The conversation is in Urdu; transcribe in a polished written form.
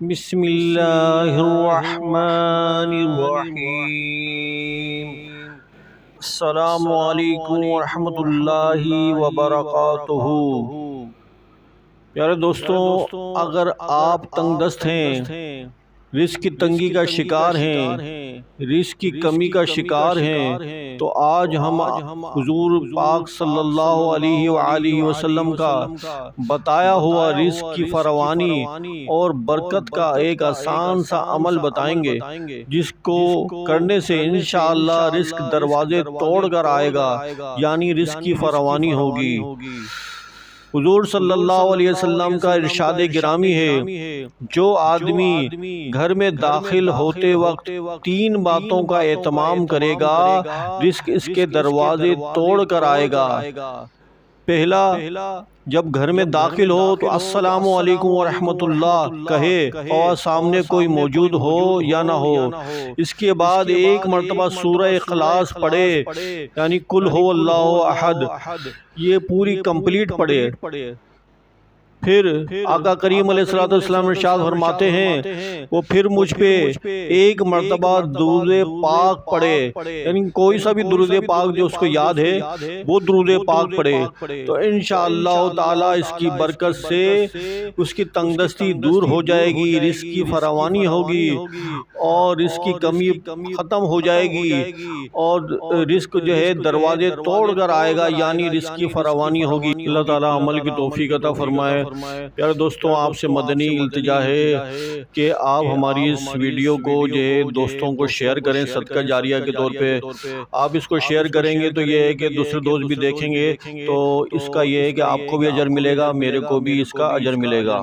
بسم اللہ الرحمن الرحیم۔ السلام علیکم ورحمۃ اللہ وبرکاتہ۔ پیارے دوستوں، اگر آپ تنگ دست ہیں، رزق کی تنگی کا شکار ہیں، رزق کی کمی کا شکار ہیں، تو آج ہم حضور پاک صلی اللہ علیہ وآلہ وسلم کا بتایا ہوا رزق کی فراوانی اور برکت کا ایک آسان سا عمل بتائیں گے، جس کو کرنے سے انشاءاللہ رزق دروازے توڑ کر آئے گا، یعنی رزق کی فراوانی ہوگی۔ حضور صلی اللہ علیہ وسلم کا ارشاد گرامی ہے، جو آدمی گھر میں داخل ہوتے وقت 3 باتوں کا اہتمام کرے گا، رزق اس کے دروازے توڑ کر آئے گا۔ پہلا، جب گھر میں داخل ہو تو السلام علیکم ورحمۃ اللہ کہے، اور سامنے کوئی موجود ہو یا نہ ہو۔ اس کے بعد ایک مرتبہ سورہ اخلاص پڑھے، یعنی قل هو اللہ احد، یہ پوری کمپلیٹ پڑھے۔ پھر آقا کریم علیہ السلام ارشاد فرماتے ہیں، وہ پھر مجھ پہ ایک مرتبہ درود پاک پڑھے، یعنی کوئی سا بھی درود پاک جو اس کو یاد ہے وہ درود پاک پڑھے، تو انشاءاللہ تعالی اس کی برکت سے اس کی تنگ دستی دور ہو جائے گی، رزق کی فراوانی ہوگی اور رزق کی کمی ختم ہو جائے گی، اور رزق جو ہے دروازے توڑ کر آئے گا، یعنی رزق کی فراوانی ہوگی۔ اللہ تعالی عمل کی توفیق عطا فرمائے۔ پیارے دوستوں، آپ سے مدنی التجا ہے کہ آپ ہماری اس ویڈیو کو جو ہے دوستوں کو شیئر کریں، صدقہ جاریہ کے طور پہ۔ آپ اس کو شیئر کریں گے تو یہ ہے کہ دوسرے دوست بھی دیکھیں گے، تو اس کا یہ ہے کہ آپ کو بھی اجر ملے گا، میرے کو بھی اس کا اجر ملے گا۔